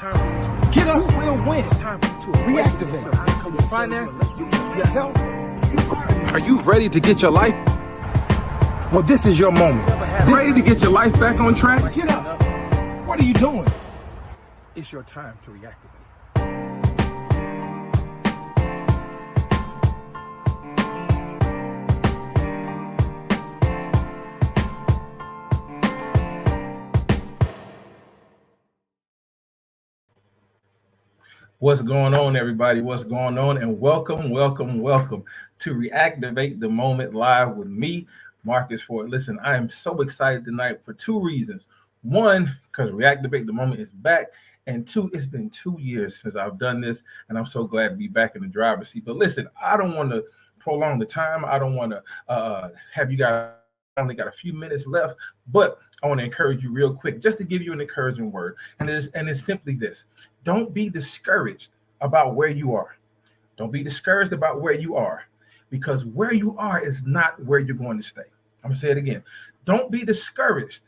Get up, you will win. It's time to reactivate your finances, your health. Are you ready to get your life? Well, this is your moment. Ready to get your life back on track? Get up. What are you doing? It's your time to reactivate. What's going on, everybody? What's going on? And welcome to Reactivate the Moment live with me, Marques Ford. Listen, I am so excited tonight for two reasons. One, because Reactivate the Moment is back. And two, it's been 2 years since I've done this, and I'm so glad to be back in the driver's seat. But listen, I don't want to prolong the time. I don't want to have you guys only got a few minutes left, but I want to encourage you real quick, just to give you an encouraging word. And it's simply this. Don't be discouraged about where you are. Don't be discouraged about where you are, because where you are is not where you're going to stay. I'm going to say it again. Don't be discouraged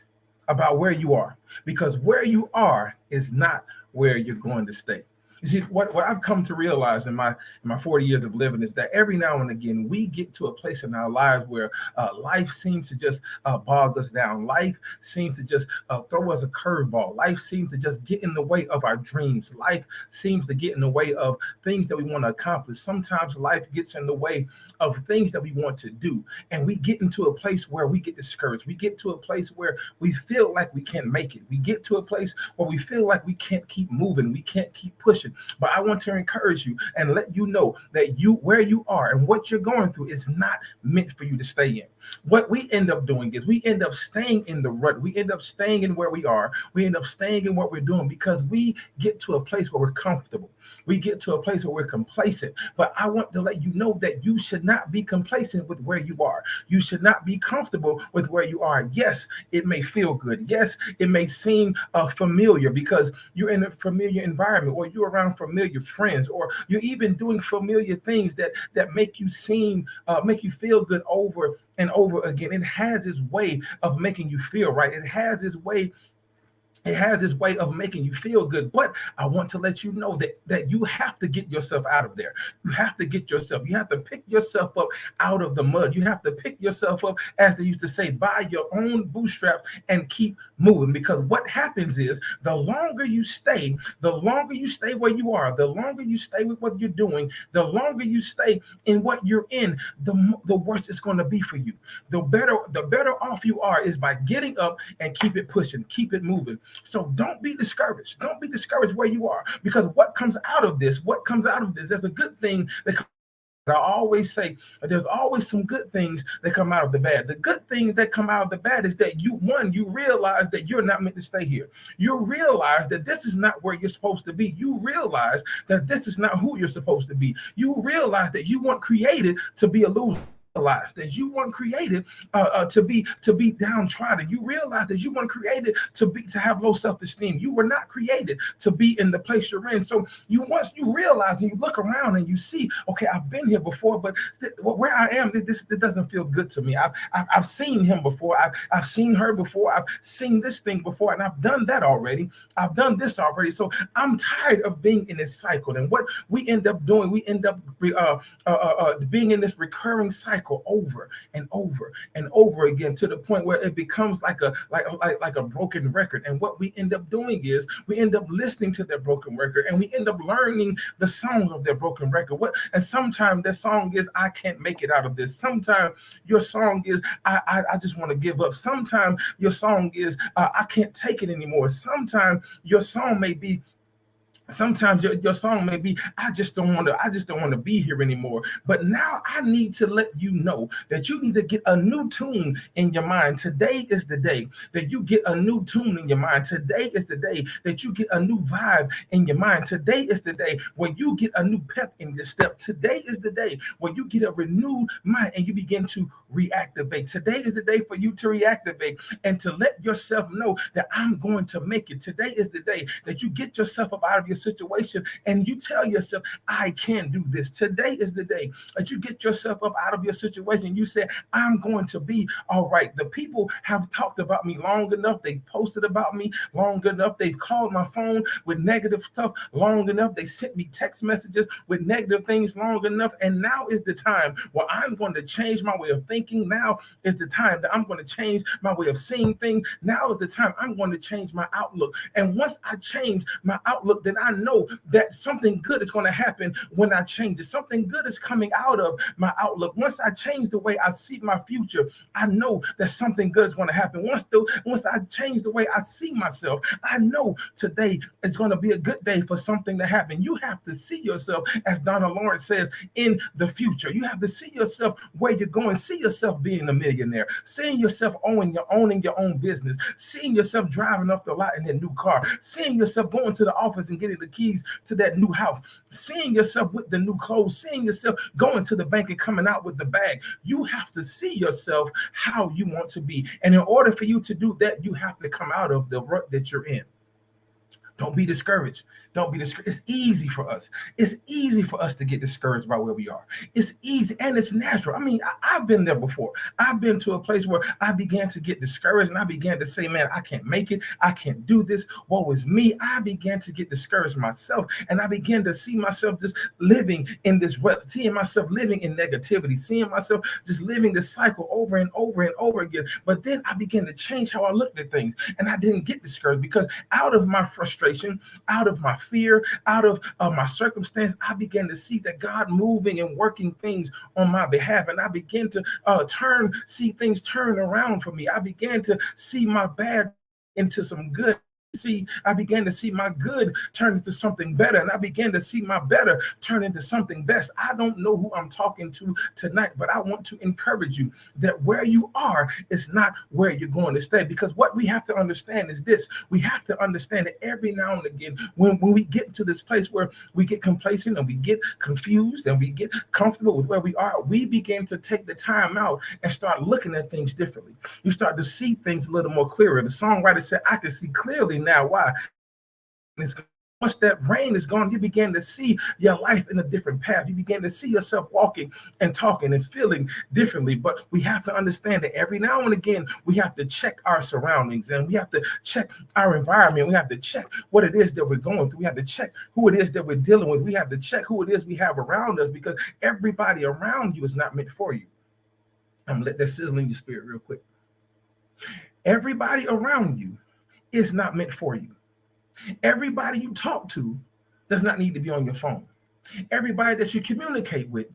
about where you are, because where you are is not where you're going to stay. You see, what I've come to realize in my 40 years of living is that every now and again, we get to a place in our lives where life seems to just bog us down. Life seems to just throw us a curveball. Life seems to just get in the way of our dreams. Life seems to get in the way of things that we want to accomplish. Sometimes life gets in the way of things that we want to do. And we get into a place where we get discouraged. We get to a place where we feel like we can't make it. We get to a place where we feel like we can't keep moving. We can't keep pushing. But I want to encourage you and let you know that where you are and what you're going through is not meant for you to stay in. What we end up doing is we end up staying in the rut. We end up staying in where we are. We end up staying in what we're doing because we get to a place where we're comfortable. We get to a place where we're complacent. But I want to let you know that you should not be complacent with where you are. You should not be comfortable with where you are. Yes, it may feel good. Yes, it may seem familiar because you're in a familiar environment, or you're around familiar friends, or you're even doing familiar things that make you feel good over and over again. It has its way of making you feel right. It has its way of making you feel good. But I want to let you know that you have to get yourself out of there. You have to pick yourself up out of the mud. You have to pick yourself up, as they used to say, by your own bootstraps, and keep moving. Because what happens is the longer you stay where you are, the longer you stay with what you're doing, the longer you stay in what you're in, the worse it's going to be for you. The better off you are is by getting up and keep it pushing, keep it moving. So don't be discouraged. Don't be discouraged where you are, because what comes out of this, there's a good thing that I always say, there's always some good things that come out of the bad. The good things that come out of the bad is that you realize that you're not meant to stay here. You realize that this is not where you're supposed to be. You realize that this is not who you're supposed to be. You realize that you weren't created to be a loser. That you weren't created to be downtrodden. You realize that you weren't created to have low self-esteem. You were not created to be in the place you're in. So once you realize and you look around and you see, okay, I've been here before, but where I am, this doesn't feel good to me. I've seen him before. I've seen her before. I've seen this thing before, and I've done that already. I've done this already. So I'm tired of being in this cycle. And what we end up doing, we end up being in this recurring cycle over and over and over again, to the point where it becomes like a broken record. And what we end up doing is we end up listening to their broken record, and we end up learning the songs of their broken record. And sometimes their song is, I can't make it out of this. Sometimes your song is, I just want to give up. Sometimes your song is, I can't take it anymore. Sometimes your song may be, I just don't want to be here anymore. But now I need to let you know that you need to get a new tune in your mind. Today is the day that you get a new tune in your mind. Today is the day that you get a new vibe in your mind. Today is the day when you get a new pep in your step. Today is the day when you get a renewed mind and you begin to reactivate. Today is the day for you to reactivate and to let yourself know that I'm going to make it. Today is the day that you get yourself up out of your your situation and you tell yourself, I can do this. Today is the day that you get yourself up out of your situation. You say, I'm going to be all right. The people have talked about me long enough. They've posted about me long enough. They've called my phone with negative stuff long enough. They sent me text messages with negative things long enough. And now is the time where I'm going to change my way of thinking. Now is the time that I'm going to change my way of seeing things. Now is the time I'm going to change my outlook. And once I change my outlook, then I know that something good is going to happen when I change it. Something good is coming out of my outlook. Once I change the way I see my future, I know that something good is going to happen. Once I change the way I see myself, I know today is going to be a good day for something to happen. You have to see yourself, as Donna Lawrence says, in the future. You have to see yourself where you're going. See yourself being a millionaire. Seeing yourself owning your own business. Seeing yourself driving off the lot in that new car. Seeing yourself going to the office and getting the keys to that new house. Seeing yourself with the new clothes. Seeing yourself going to the bank and coming out with the bag. You have to see yourself how you want to be. And in order for you to do that, you have to come out of the rut that you're in. Don't be discouraged. Don't be discouraged. It's easy for us. It's easy for us to get discouraged by where we are. It's easy and it's natural. I mean, I've been there before. I've been to a place where I began to get discouraged and I began to say, man, I can't make it. I can't do this. Woe is me. I began to get discouraged myself and I began to see myself just living in this rut, seeing myself living in negativity, seeing myself just living this cycle over and over and over again. But then I began to change how I looked at things and I didn't get discouraged because out of my frustration, out of my fear, out of my circumstance, I began to see that God moving and working things on my behalf. And I began to see things turn around for me. I began to see my bad into some good. I began to see my good turn into something better, and I began to see my better turn into something best. I don't know who I'm talking to tonight, but I want to encourage you that where you are is not where you're going to stay, because what we have to understand is this. We have to understand that every now and again, when we get to this place where we get complacent and we get confused and we get comfortable with where we are, we begin to take the time out and start looking at things differently. You start to see things a little more clearer. The songwriter said, I can see clearly now. Why? Once that rain is gone, you begin to see your life in a different path. You begin to see yourself walking and talking and feeling differently. But we have to understand that every now and again, we have to check our surroundings and we have to check our environment. We have to check what it is that we're going through. We have to check who it is that we're dealing with. We have to check who it is we have around us, because everybody around you is not meant for you. I'm gonna let that sizzle in your spirit real quick. Everybody around you is not meant for you. Everybody you talk to does not need to be on your phone. Everybody that you communicate with,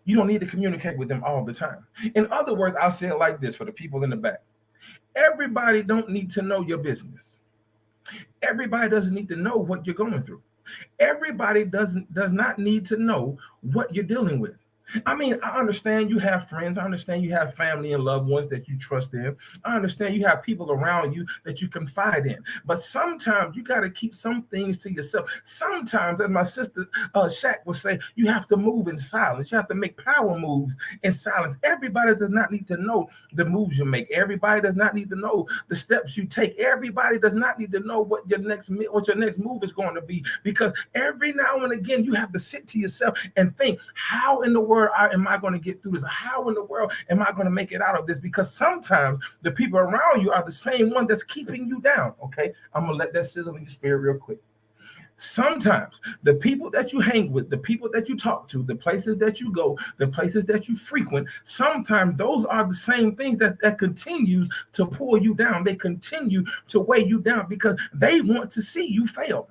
you don't need to communicate with them all the time. In other words, I'll say it like this for the people in the back. Everybody don't need to know your business. Everybody doesn't need to know what you're going through. Everybody does not need to know what you're dealing with. I mean, I understand you have friends. I understand you have family and loved ones that you trust in. I understand you have people around you that you confide in. But sometimes you got to keep some things to yourself. Sometimes, as my sister Shaq would say, you have to move in silence. You have to make power moves in silence. Everybody does not need to know the moves you make. Everybody does not need to know the steps you take. Everybody does not need to know what your next move is going to be. Because every now and again, you have to sit to yourself and think, how in the world am I going to get through this? How in the world am I going to make it out of this? Because sometimes the people around you are the same one that's keeping you down. Okay, I'm going to let that sizzle in your spirit real quick. Sometimes the people that you hang with, the people that you talk to, the places that you go, the places that you frequent, sometimes those are the same things that continues to pull you down. They continue to weigh you down because they want to see you fail.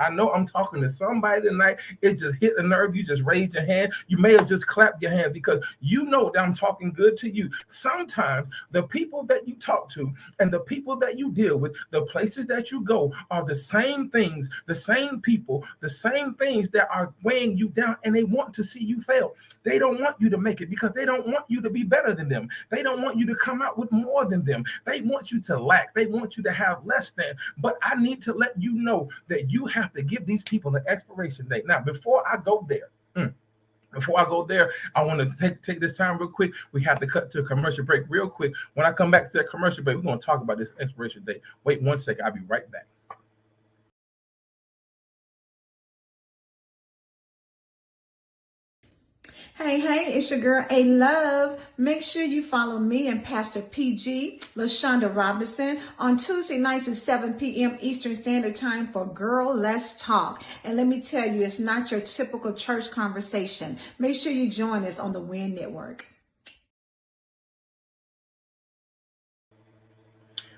I know I'm talking to somebody tonight. It just hit a nerve. You just raised your hand. You may have just clapped your hand because you know that I'm talking good to you. Sometimes the people that you talk to and the people that you deal with, the places that you go are the same things, the same people, the same things that are weighing you down, and they want to see you fail. They don't want you to make it because they don't want you to be better than them. They don't want you to come out with more than them. They want you to lack. They want you to have less than. But I need to let you know that you have to give these people an expiration date. Now, before I go there, I want to take this time real quick. We have to cut to a commercial break real quick. When I come back to that commercial break, we're going to talk about this expiration date. Wait 1 second. I'll be right back. Hey, it's your girl A Love. Make sure you follow me and Pastor PG, LaShonda Robinson, on Tuesday nights at 7 p.m. Eastern Standard Time for Girl Let's Talk. And let me tell you, it's not your typical church conversation. Make sure you join us on the WIN Network.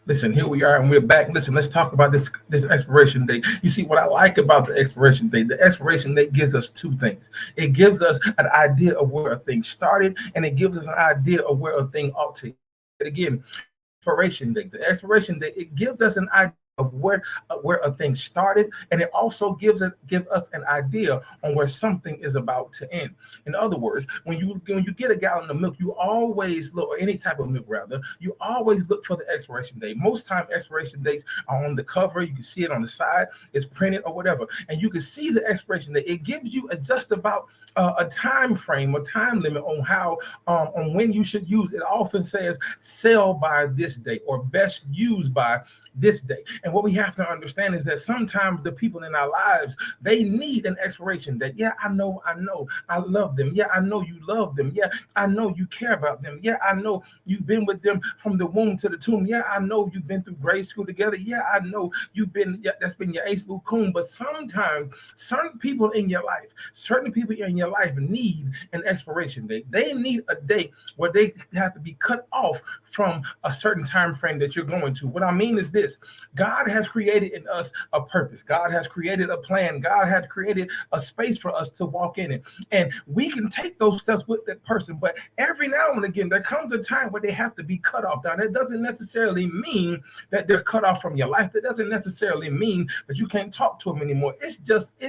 Listen, here we are, and we're back. Listen, let's talk about this expiration date. You see, what I like about the expiration date gives us two things. It gives us an idea of where a thing started, and it gives us an idea of where a thing ought to. Again, the expiration date, it gives us an idea of where a thing started, and it also gives us an idea on where something is about to end. In other words, when you get a gallon of milk, you always look, or any type of milk rather, you always look for the expiration date. Most time expiration dates are on the cover. You can see it on the side, it's printed or whatever, and you can see the expiration date. It gives you just about a time frame, a time limit on how on when you should use it. Often says sell by this date or best used by this day. And what we have to understand is that sometimes the people in our lives, they need an expiration date. Yeah, I know, I love them. Yeah, I know you love them. Yeah, I know you care about them. Yeah, I know you've been with them from the womb to the tomb. Yeah, I know you've been through grade school together. Yeah, I know you've been, yeah, that's been your ace boo coon. But sometimes certain people in your life need an expiration date. They need a date where they have to be cut off from a certain time frame that you're going to. What I mean is this: God has created in us a purpose. God has created a plan. God has created a space for us to walk in it. And we can take those steps with that person. But every now and again, there comes a time where they have to be cut off. Now, that doesn't necessarily mean that they're cut off from your life. That doesn't necessarily mean that you can't talk to them anymore. It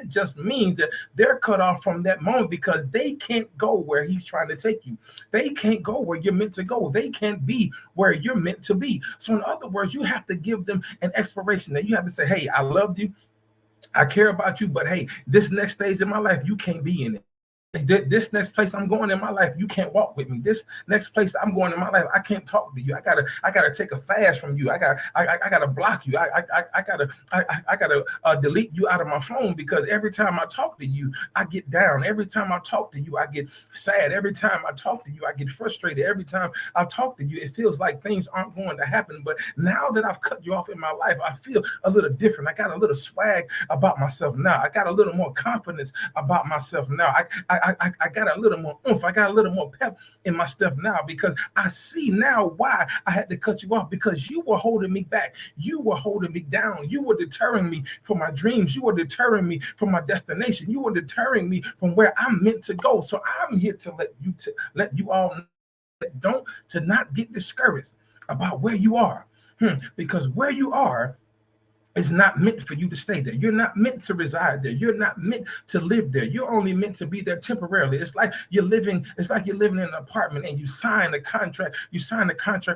just means that they're cut off from that moment because they can't go where he's trying to take you. They can't go where you're meant to go. They can't be where you're meant to be. So in other words, you have to give them an expiration that you have to say, hey, I loved you, I care about you, but hey, this next stage of my life, you can't be in it. This next place I'm going in my life, you can't walk with me. This next place I'm going in my life, I can't talk to you. I gotta take a fast from you. I gotta block you. I gotta delete you out of my phone because every time I talk to you, I get down. Every time I talk to you, I get sad. Every time I talk to you, I get frustrated. Every time I talk to you, it feels like things aren't going to happen. But now that I've cut you off in my life, I feel a little different. I got a little swag about myself now. I got a little more confidence about myself now. I got a little more oomph. I got a little more pep in my stuff now because I see now why I had to cut you off, because you were holding me back. You were holding me down. You were deterring me from my dreams. You were deterring me from my destination. You were deterring me from where I'm meant to go. So I'm here to let you all know to not get discouraged about where you are, because where you are is not meant for you to stay there. You're not meant to reside there. You're not meant to live there. You're only meant to be there temporarily. It's like you're living in an apartment and you sign a contract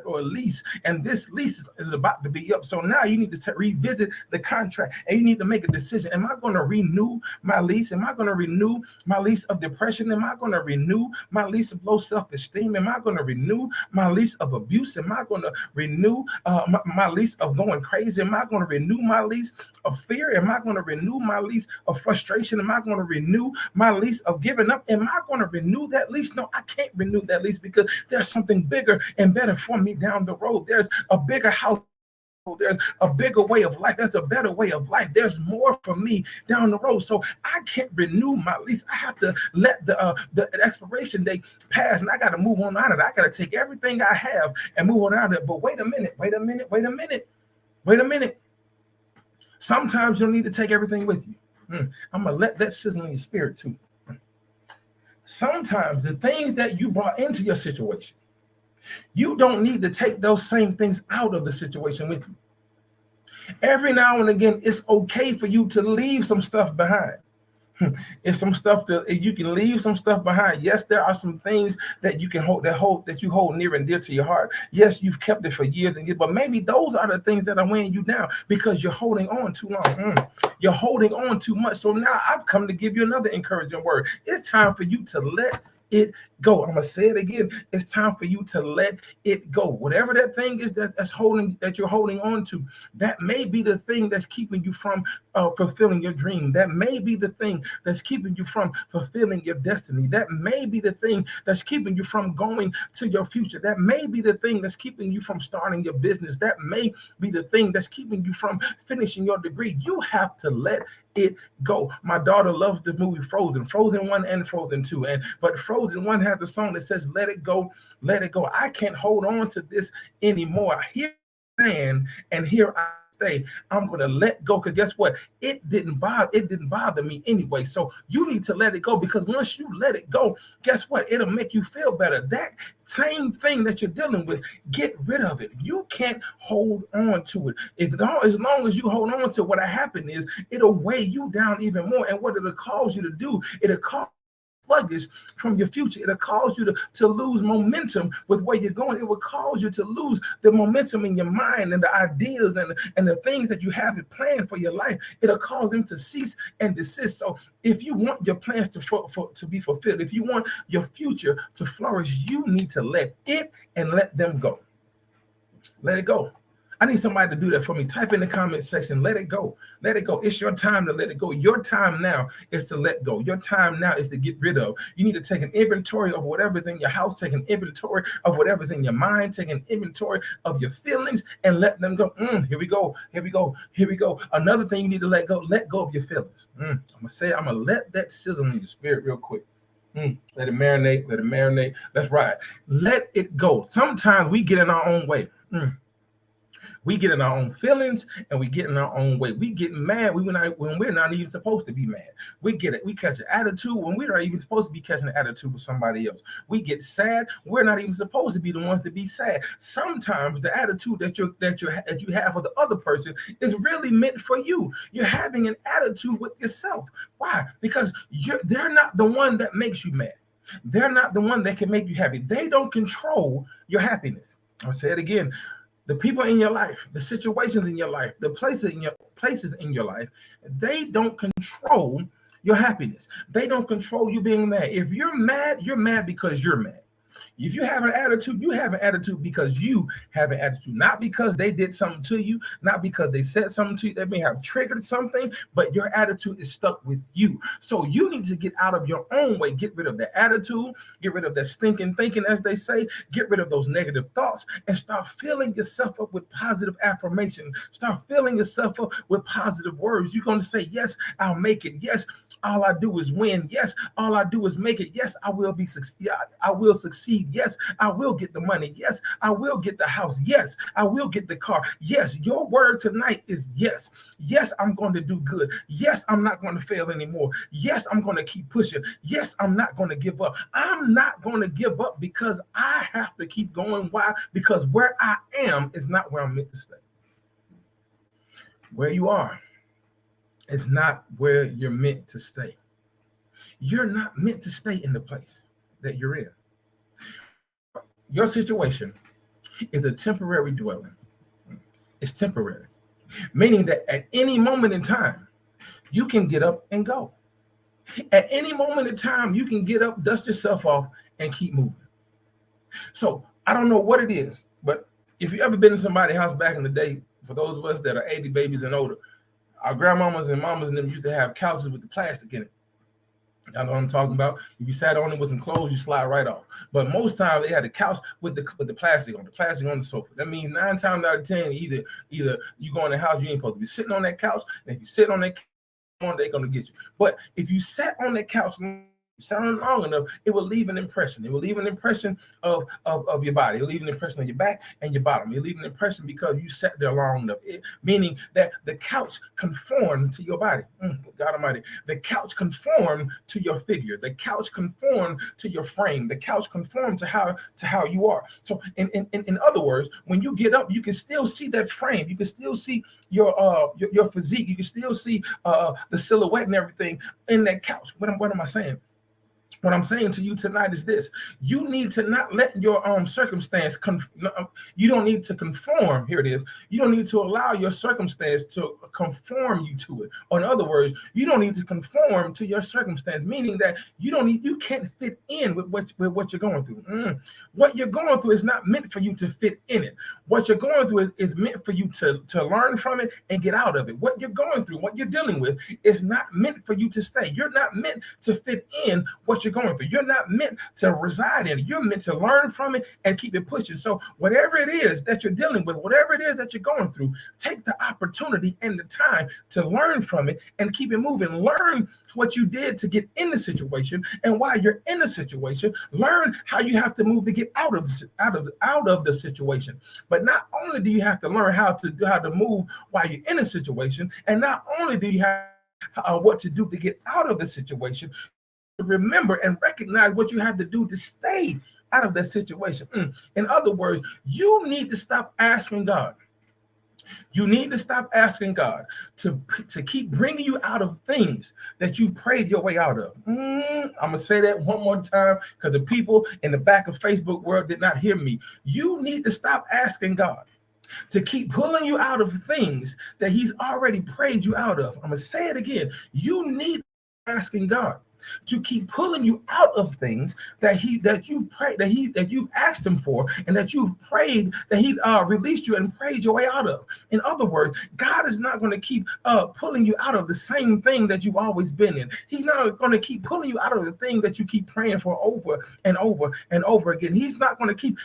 or a lease, and this lease is about to be up. So now you need to revisit the contract and you need to make a decision. Am I going to renew my lease? Am I going to renew my lease of depression? Am I going to renew my lease of low self-esteem? Am I going to renew my lease of abuse? Am I going to renew my lease of going crazy? Am I going to renew my lease of fear? Am I going to renew my lease of frustration? Am I going to renew my lease of giving up? Am I going to renew that lease? No, I can't renew that lease because there's something bigger and better for me down the road. There's a bigger house. There's a bigger way of life. There's a better way of life. There's more for me down the road. So I can't renew my lease. I have to let the expiration date pass, and I got to move on out of it. I got to take everything I have and move on out of it. But wait a minute. Sometimes you don't need to take everything with you. I'm going to let that sizzle in your spirit too. Sometimes the things that you brought into your situation, you don't need to take those same things out of the situation with you. Every now and again, it's okay for you to leave some stuff behind. If you can leave some stuff behind. Yes, there are some things that you can that you hold near and dear to your heart. Yes, you've kept it for years and years, but maybe those are the things that are weighing you down because you're holding on too long. You're holding on too much. So now I've come to give you another encouraging word. It's time for you to let it go. I'm gonna say it again. It's time for you to let it go. Whatever that thing is that you're holding on to, that may be the thing that's keeping you from fulfilling your dream. That may be the thing that's keeping you from fulfilling your destiny. That may be the thing that's keeping you from going to your future. That may be the thing that's keeping you from starting your business. That may be the thing that's keeping you from finishing your degree. You have to let it go. My daughter loves the movie Frozen, Frozen 1 and Frozen 2. But Frozen 1 has the song that says, let it go, let it go. I can't hold on to this anymore. Here I stand and here I stay. I'm gonna let go, because guess what? It didn't bother me anyway. So you need to let it go, because once you let it go, guess what? It'll make you feel better. That same thing that you're dealing with, get rid of it. You can't hold on to it. As long as you hold on to what happened is, it'll weigh you down even more. And what it'll cause you to do, it'll cause sluggish from your future. It'll cause you to lose momentum with where you're going. It will cause you to lose the momentum in your mind and the ideas and the things that you have planned for your life. It'll cause them to cease and desist. So if you want your plans to be fulfilled, if you want your future to flourish, you need to let it and let them go. Let it go. I need somebody to do that for me. Type in the comment section, let it go. Let it go. It's your time to let it go. Your time now is to let go. Your time now is to get rid of. You need to take an inventory of whatever's in your house, take an inventory of whatever's in your mind, take an inventory of your feelings and let them go. Here we go. Here we go. Here we go. Another thing you need to let go of your feelings. I'm going to let that sizzle in your spirit real quick. Let it marinate. Let it marinate. That's right. Let it go. Sometimes we get in our own way. We get in our own feelings and we get in our own way. We get mad when we're not even supposed to be mad. We catch an attitude when we're not even supposed to be catching an attitude with somebody else. We get sad. We're not even supposed to be the ones to be sad. Sometimes the attitude that you have for the other person is really meant for you. You're having an attitude with yourself. Why? Because they're not the one that makes you mad. They're not the one that can make you happy. They don't control your happiness. I'll say it again. The people in your life, the situations in your life, the places in your life, they don't control your happiness. They don't control you being mad. If you're mad because you're mad. If you have an attitude, you have an attitude because you have an attitude, not because they did something to you, not because they said something to you. They may have triggered something, but your attitude is stuck with you. So you need to get out of your own way. Get rid of that attitude, get rid of that stinking thinking, as they say, get rid of those negative thoughts and start filling yourself up with positive affirmation. Start filling yourself up with positive words. You're going to say, yes, I'll make it. Yes, all I do is win. Yes, all I do is make it. Yes, I will succeed. Yes, I will get the money. Yes, I will get the house. Yes, I will get the car. Yes, your word tonight is yes. Yes, I'm going to do good. Yes, I'm not going to fail anymore. Yes, I'm going to keep pushing. Yes, I'm not going to give up. I'm not going to give up because I have to keep going. Why? Because where I am is not where I'm meant to stay. Where you are is not where you're meant to stay. You're not meant to stay in the place that you're in. Your situation is a temporary dwelling. It's temporary, meaning that at any moment in time, you can get up and go. At any moment in time, you can get up, dust yourself off, and keep moving. So I don't know what it is, but if you ever been in somebody's house back in the day, for those of us that are 80 babies and older, our grandmamas and mamas and them used to have couches with the plastic in it. I know what I'm talking about. If you sat on it with some clothes, you slide right off. But most times they had a couch with the plastic on the sofa. That means 9 times out of 10, either you go in the house, you ain't supposed to be sitting on that couch. And if you sit on that couch, they're gonna get you. But if you sat on that couch long enough, it will leave an impression. It will leave an impression of your body. It will leave an impression of your back and your bottom. It will leave an impression because you sat there long enough. Meaning that the couch conformed to your body. God Almighty. The couch conformed to your figure. The couch conformed to your frame. The couch conformed to how you are. So in other words, when you get up, you can still see that frame. You can still see your physique. You can still see the silhouette and everything in that couch. What am I saying? What I'm saying to you tonight is this: you need to not let your circumstance you don't need to conform. Here it is. You don't need to allow your circumstance to conform you to it. Or in other words, you don't need to conform to your circumstance, meaning that you can't fit in with what you're going through. What you're going through is not meant for you to fit in it. What you're going through is meant for you to learn from it and get out of it. What you're going through, what you're dealing with, is not meant for you to stay. You're not meant to fit in what you're going through. You're not meant to reside in it. You're meant to learn from it and keep it pushing. So whatever it is that you're dealing with, whatever it is that you're going through, take the opportunity and the time to learn from it and keep it moving. Learn what you did to get in the situation, and while you're in the situation, learn how you have to move to get out of the situation. But not only do you have to learn how to move while you're in a situation, and not only do you have what to do to get out of the situation, remember and recognize what you have to do to stay out of that situation. In other words, you need to stop asking God. You need to stop asking God to keep bringing you out of things that you prayed your way out of. I'm going to say that one more time because the people in the back of Facebook world did not hear me. You need to stop asking God to keep pulling you out of things that he's already prayed you out of. I'm going to say it again. You need to stop asking God to keep pulling you out of things that you've asked him for, and that you've prayed that he released you and prayed your way out of. In other words, God is not going to keep pulling you out of the same thing that you've always been in. He's not going to keep pulling you out of the thing that you keep praying for over and over and over again. He's not going to keep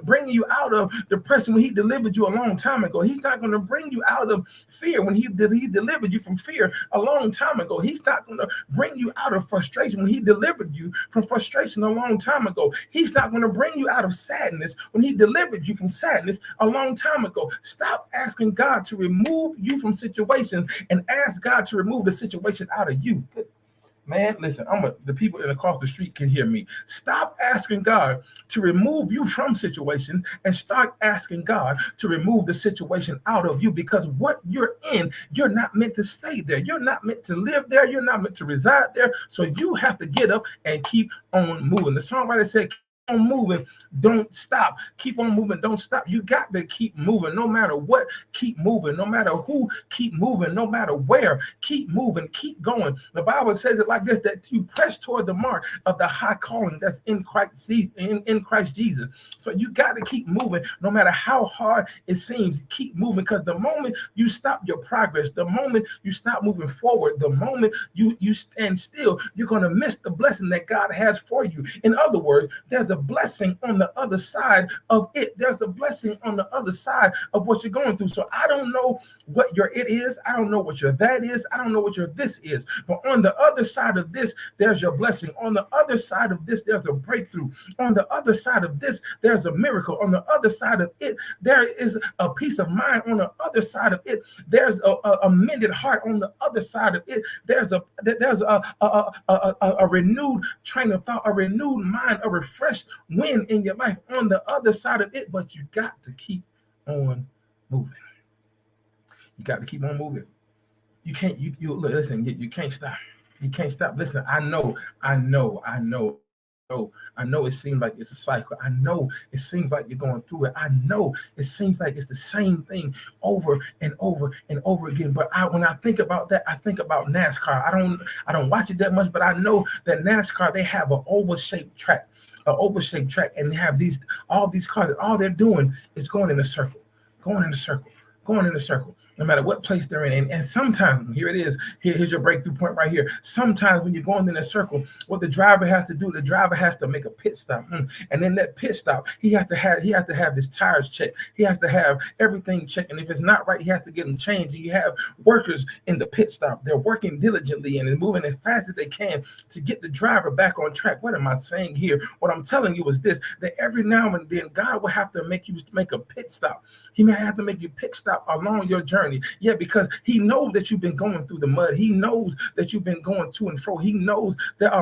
bringing you out of depression when he delivered you a long time ago. He's not going to bring you out of fear when he delivered you from fear a long time ago. He's not going to bring you out of frustration when he delivered you from frustration a long time ago. He's not going to bring you out of sadness when he delivered you from sadness a long time ago. Stop asking God to remove you from situations and ask God to remove the situation out of you. Man, listen, the people across the street can hear me. Stop asking God to remove you from situations and start asking God to remove the situation out of you, because what you're in, you're not meant to stay there. You're not meant to live there. You're not meant to reside there. So you have to get up and keep on moving. The songwriter said, on moving, don't stop. Keep on moving, don't stop. You got to keep moving no matter what. Keep moving no matter who. Keep moving no matter where. Keep moving, keep going. The Bible says it like this, that you press toward the mark of the high calling that's in Christ Jesus. So you got to keep moving no matter how hard it seems. Keep moving, because the moment you stop your progress, the moment you stop moving forward, the moment you stand still, you're going to miss the blessing that God has for you. In other words, there's a blessing on the other side of it. There's a blessing on the other side of what you're going through. So I don't know what your it is. I don't know what your that is. I don't know what your this is. But on the other side of this, there's your blessing. On the other side of this, there's a breakthrough. On the other side of this, there's a miracle. On the other side of it, there is a peace of mind. On the other side of it, there's a mended heart. On the other side of it, there's a renewed train of thought, a renewed mind, a refreshed win in your life on the other side of it. But you got to keep on moving. You got to keep on moving. You can't, you listen, you can't stop. You can't stop. Listen, I know it seems like it's a cycle. I know it seems like you're going through it. I know it seems like it's the same thing over and over and over again. But when I think about that, I think about NASCAR. I don't watch it that much, but I know that NASCAR, they have an oval-shaped track, and they have all these cars, and all they're doing is going in a circle. No matter what place they're in. And sometimes, here it is, here's your breakthrough point right here. Sometimes when you're going in a circle, what the driver has to do, the driver has to make a pit stop. And then that pit stop, he has to have his tires checked. He has to have everything checked. And if it's not right, he has to get them changed. And you have workers in the pit stop. They're working diligently and they're moving as fast as they can to get the driver back on track. What am I saying here? What I'm telling you is this, that every now and then, God will have to make you make a pit stop. He may have to make you pit stop along your journey. Yeah, because he knows that you've been going through the mud. He knows that you've been going to and fro. He knows that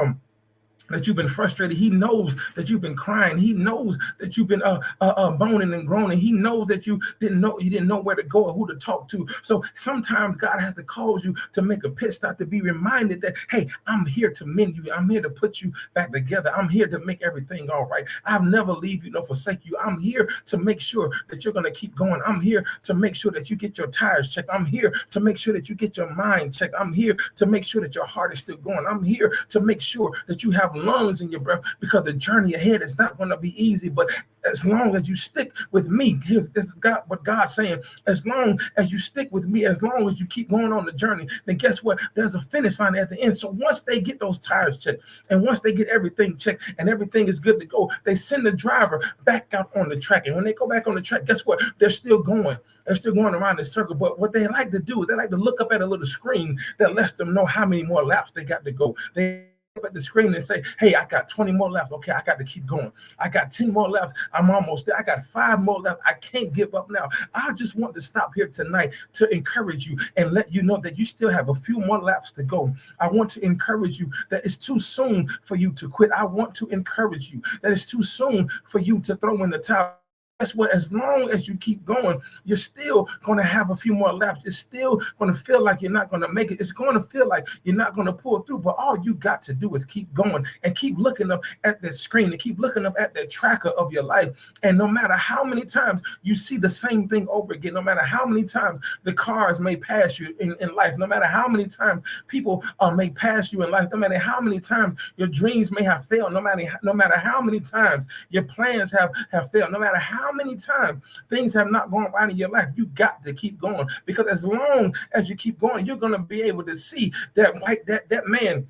that you've been frustrated. He knows that you've been crying. He knows that you've been moaning and groaning. He knows that you didn't know where to go or who to talk to. So sometimes God has to cause you to make a pit stop, to be reminded that, hey, I'm here to mend you. I'm here to put you back together. I'm here to make everything all right. I'll never leave you nor forsake you. I'm here to make sure that you're going to keep going. I'm here to make sure that you get your tires checked. I'm here to make sure that you get your mind checked. I'm here to make sure that your heart is still going. I'm here to make sure that you have lungs in your breath, because the journey ahead is not going to be easy. But as long as you stick with me, this is God, what God's saying, as long as you stick with me, as long as you keep going on the journey, then guess what? There's a finish line at the end. So once they get those tires checked, and once they get everything checked and everything is good to go, they send the driver back out on the track. And when they go back on the track, guess what? They're still going. They're still going around in circle. But what they like to do is they like to look up at a little screen that lets them know how many more laps they got to go. They at the screen and say, hey, I got 20 more laps. Okay, I got to keep going. I got 10 more laps. I'm almost there. I got 5 more laps. I can't give up now. I just want to stop here tonight to encourage you and let you know that you still have a few more laps to go. I want to encourage you that it's too soon for you to quit. I want to encourage you that it's too soon for you to throw in the towel. Guess what? As long as you keep going, you're still going to have a few more laps. It's still going to feel like you're not going to make it. It's going to feel like you're not going to pull through. But all you got to do is keep going and keep looking up at that screen and keep looking up at that tracker of your life. And no matter how many times you see the same thing over again, no matter how many times the cars may pass you in life, no matter how many times people may pass you in life, no matter how many times your dreams may have failed, no matter how many times your plans have failed, no matter how many times things have not gone right in your life, you got to keep going, because as long as you keep going, you're going to be able to see that man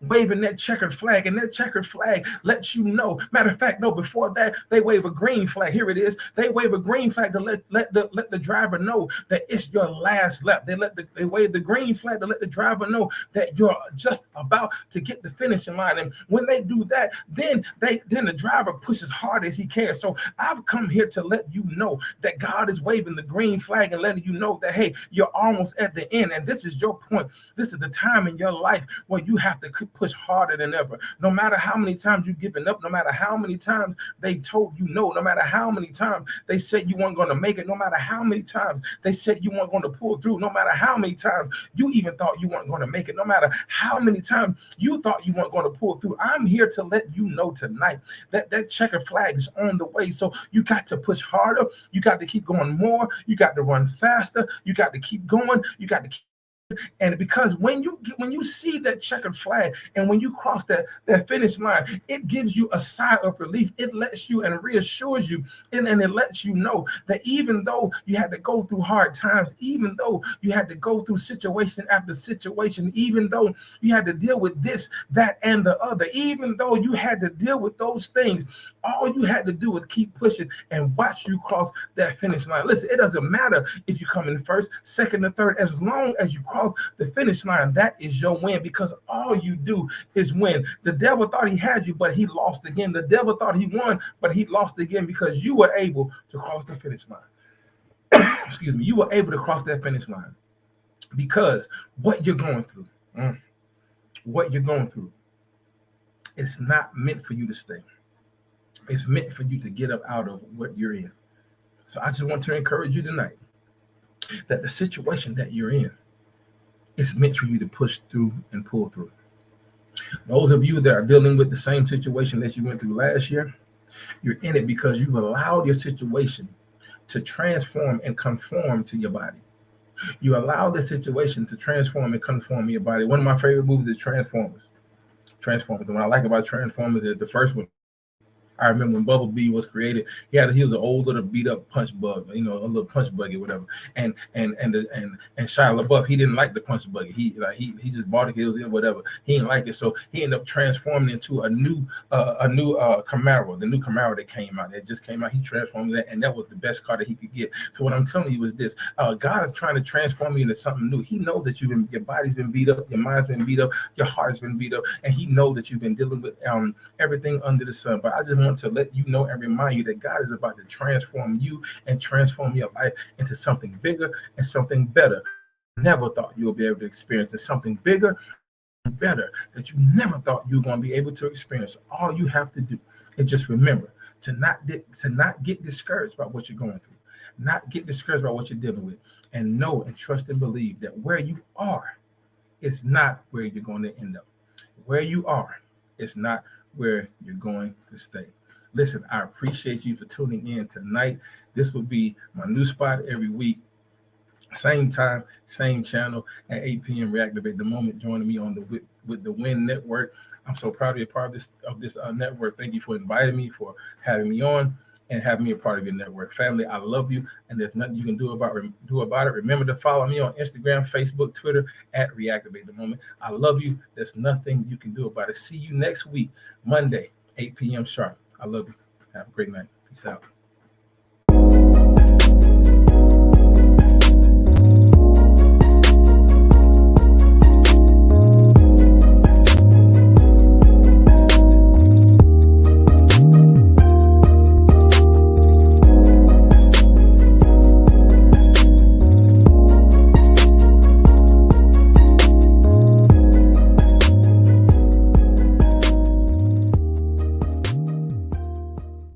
waving that checkered flag, and that checkered flag lets you know. Matter of fact, no, before that, they wave a green flag. Here it is. They wave a green flag to let the driver know that it's your last lap. They wave the green flag to let the driver know that you're just about to get the finishing line. And when they do that, then the driver pushes hard as he can. So I've come here to let you know that God is waving the green flag and letting you know that, hey, you're almost at the end, and this is your point. This is the time in your life where you have to push harder than ever. No matter how many times you've given up, no matter how many times they've told you no, no matter how many times they said you weren't going to make it, no matter how many times they said you weren't going to pull through, no matter how many times you even thought you weren't going to make it, no matter how many times you thought you weren't going to pull through, I'm here to let you know tonight that that checkered flag is on the way. So you got to push harder. You got to keep going more. You got to run faster. You got to keep going. You got to keep. And because when you see that checkered flag and when you cross that finish line, it gives you a sigh of relief. It lets you and reassures you, and it lets you know that even though you had to go through hard times, even though you had to go through situation after situation, even though you had to deal with this, that, and the other, even though you had to deal with those things, all you had to do was keep pushing and watch you cross that finish line. Listen, it doesn't matter if you come in first, second, or third, as long as you cross the finish line, that is your win, because all you do is win. The devil thought he had you, but he lost again. The devil thought he won, but he lost again, because you were able to cross the finish line. Excuse me. You were able to cross that finish line because what you're going through, it's not meant for you to stay. It's meant for you to get up out of what you're in. So I just want to encourage you tonight that the situation that you're in is meant for you to push through and pull through. Those of you that are dealing with the same situation that you went through last year, you're in it because you've allowed your situation to transform and conform to your body. You allow the situation to transform and conform your body. One of my favorite movies is Transformers. And what I like about Transformers is the first one. I remember when Bumblebee was created, he was an old little beat up punch bug, a little punch buggy, whatever. And Shia LaBeouf, he didn't like the punch buggy. He just bought it, whatever. He didn't like it, so he ended up transforming into a new Camaro, the new Camaro that came out. It just came out. He transformed that, and that was the best car that he could get. So what I'm telling you is this: God is trying to transform you into something new. He knows that your body's been beat up, your mind's been beat up, your heart's been beat up, and He knows that you've been dealing with everything under the sun. But I just want to let you know and remind you that God is about to transform you and transform your life into something bigger and something better. Never thought you would be able to experience it. Something bigger, better that you never thought you were going to be able to experience. All you have to do is just remember to not get discouraged by what you're going through, not get discouraged by what you're dealing with, and know and trust and believe that where you are is not where you're going to end up. Where you are is not where you're going to stay. Listen, I appreciate you for tuning in tonight. This will be my new spot every week. Same time, same channel at 8 p.m. Reactivate the Moment. Joining me on with the Win Network. I'm so proud to be a part of this network. Thank you for inviting me, for having me on, and having me a part of your network family. I love you, and there's nothing you can do about it. Remember to follow me on Instagram, Facebook, Twitter at Reactivate the Moment. I love you. There's nothing you can do about it. See you next week, Monday, 8 p.m. sharp. I love you. Have a great night. Peace out.